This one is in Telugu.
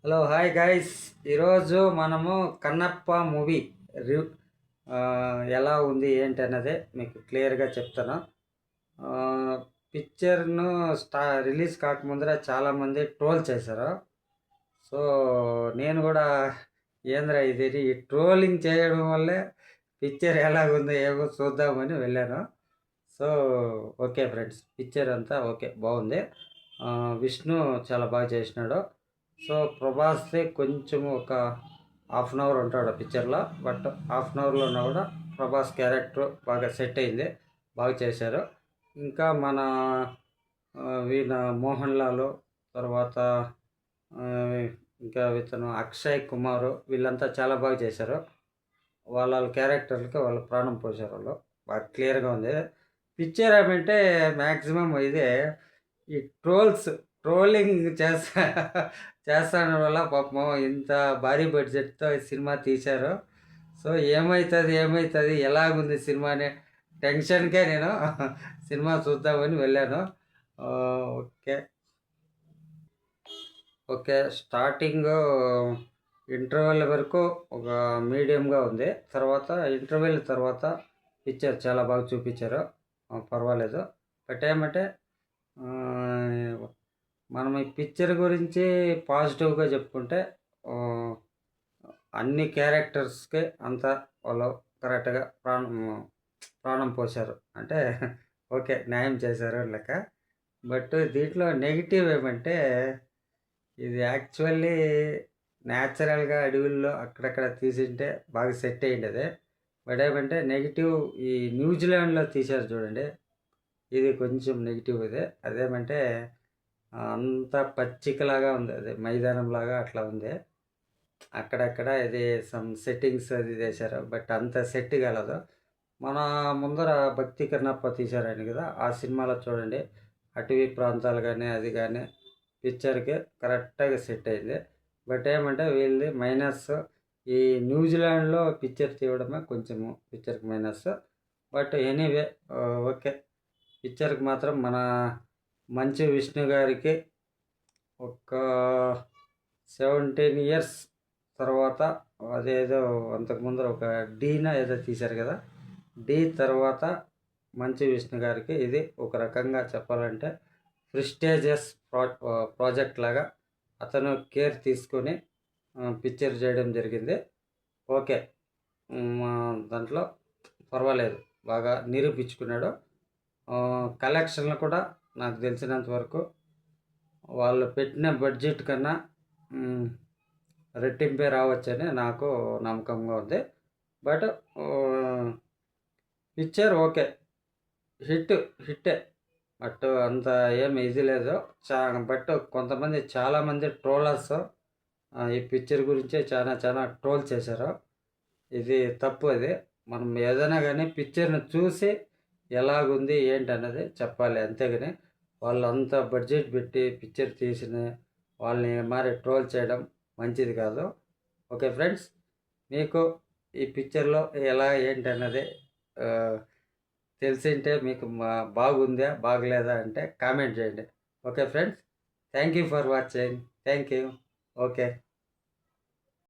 Hello hi guys. ఈరోజు మనము కన్నప్ప మూవీ రివ్ ఎలా ఉంది ఏంటి అన్నదే మీకు క్లియర్గా చెప్తాను. పిక్చర్ను రిలీజ్ కాకముందర చాలామంది ట్రోల్ చేశారు. సో నేను కూడా ఏంద్రా ఇది ఈ ట్రోలింగ్ చేయడం వల్లే పిక్చర్ ఎలాగుందో ఏమో చూద్దామని వెళ్ళాను. సో ఓకే ఫ్రెండ్స్, పిక్చర్ అంతా ఓకే, బాగుంది. విష్ణు చాలా బాగా చేసినాడు. సో ప్రభాస్దే కొంచెం ఒక హాఫ్ అన్ అవర్ ఉంటాడు పిక్చర్లో, బట్ హాఫ్ అన్ అవర్లో ఉన్నా కూడా ప్రభాస్ క్యారెక్టర్ బాగా సెట్ అయింది, బాగా చేశారు. ఇంకా మన వీణ మోహన్ లాల్, తర్వాత ఇంకా ఇతను అక్షయ్ కుమార్, వీళ్ళంతా చాలా బాగా చేశారు. వాళ్ళ క్యారెక్టర్లకి వాళ్ళు ప్రాణం పోసారు. వాళ్ళు బాగా క్లియర్గా ఉంది. పిక్చర్ ఏమంటే మ్యాక్సిమం ఇదే, ఈ ట్రోలింగ్ చేస్తాను వల్ల పాపం ఇంత భారీ బడ్జెట్తో సినిమా తీశారు. సో ఏమవుతుంది ఎలాగుంది సినిమా అనే టెన్షన్కే నేను సినిమా చూద్దామని వెళ్ళాను. ఓకే ఓకే స్టార్టింగ్ ఇంటర్వెల్ వరకు ఒక మీడియంగా ఉంది. తర్వాత ఇంటర్వెల్ తర్వాత పిక్చర్ చాలా బాగా చూపించారు, పర్వాలేదు. బట్ ఏమంటే మనం ఈ పిక్చర్ గురించి పాజిటివ్గా చెప్పుకుంటే అన్ని క్యారెక్టర్స్కి అంతా వాళ్ళు కరెక్ట్గా ప్రాణం పోశారు అంటే ఓకే, న్యాయం చేశారు లెక్క. బట్ దీంట్లో నెగిటివ్ ఏమంటే, ఇది యాక్చువల్లీ న్యాచురల్గా అడవుల్లో అక్కడక్కడ తీసింటే బాగా సెట్ అయ్యిండేది. బట్ ఏమంటే నెగిటివ్, ఈ న్యూజిలాండ్లో తీశారు చూడండి, ఇది కొంచెం నెగిటివ్. ఇది అదేమంటే అంత పచ్చికలాగా ఉంది, అది మైదానంలాగా అట్లా ఉంది. అక్కడక్కడ ఇది సమ్ సెట్టింగ్స్ అది చేశారు, బట్ అంత సెట్ కాలేదు. మన ముందర భక్తి కన్నప్ప తీశారని కదా, ఆ సినిమాలో చూడండి అటవీ ప్రాంతాలు కానీ అది కానీ పిక్చర్కి కరెక్ట్గా సెట్ అయింది. బట్ ఏమంటే వీళ్ళది మైనస్, ఈ న్యూజిలాండ్లో పిక్చర్ తీయడమే కొంచెము పిక్చర్కి మైనస్. బట్ ఎనీవే ఓకే, పిక్చర్కి మాత్రం మన మంచు విష్ణు గారికి ఒక 17 ఇయర్స్ తర్వాత, అదేదో అంతకుముందు ఒక డీనా ఏదో తీశారు కదా, డీ తర్వాత మంచు విష్ణు గారికి ఇది ఒక రకంగా చెప్పాలంటే ప్రెస్టీజియస్ ప్రాజెక్ట్ లాగా అతను కేర్ తీసుకొని పిక్చర్ చేయడం జరిగింది. ఓకే, దాంట్లో పర్వాలేదు, బాగా నిరూపించుకున్నాడు. కలెక్షన్లు కూడా నాకు తెలిసినంత వరకు వాళ్ళు పెట్టిన బడ్జెట్ కన్నా రెట్టింపే రావచ్చని నాకు నమ్మకంగా ఉంది. బట్ పిక్చర్ ఓకే, హిట్టే. బట్ అంత ఏమి ఇది లేదు. బట్ చాలామంది ట్రోలర్స్ ఈ పిక్చర్ గురించే చాలా ట్రోల్ చేశారు. ఇది తప్పు. అది మనం ఏదైనా కానీ పిక్చర్ని చూసి ఎలాగుంది ఏంటి అన్నది చెప్పాలి, అంతేగాని వాళ్ళు అంత బడ్జెట్ పెట్టి పిక్చర్ తీసిన వాళ్ళని మరి ట్రోల్ చేయడం మంచిది కాదు. ఓకే ఫ్రెండ్స్, మీకు ఈ పిక్చర్లో ఎలా ఏంటి అన్నది తెలిసింటే మీకు బాగుందా బాగలేదా అంటే కామెంట్ చేయండి. Okay friends, thank you for watching. Thank you. Okay.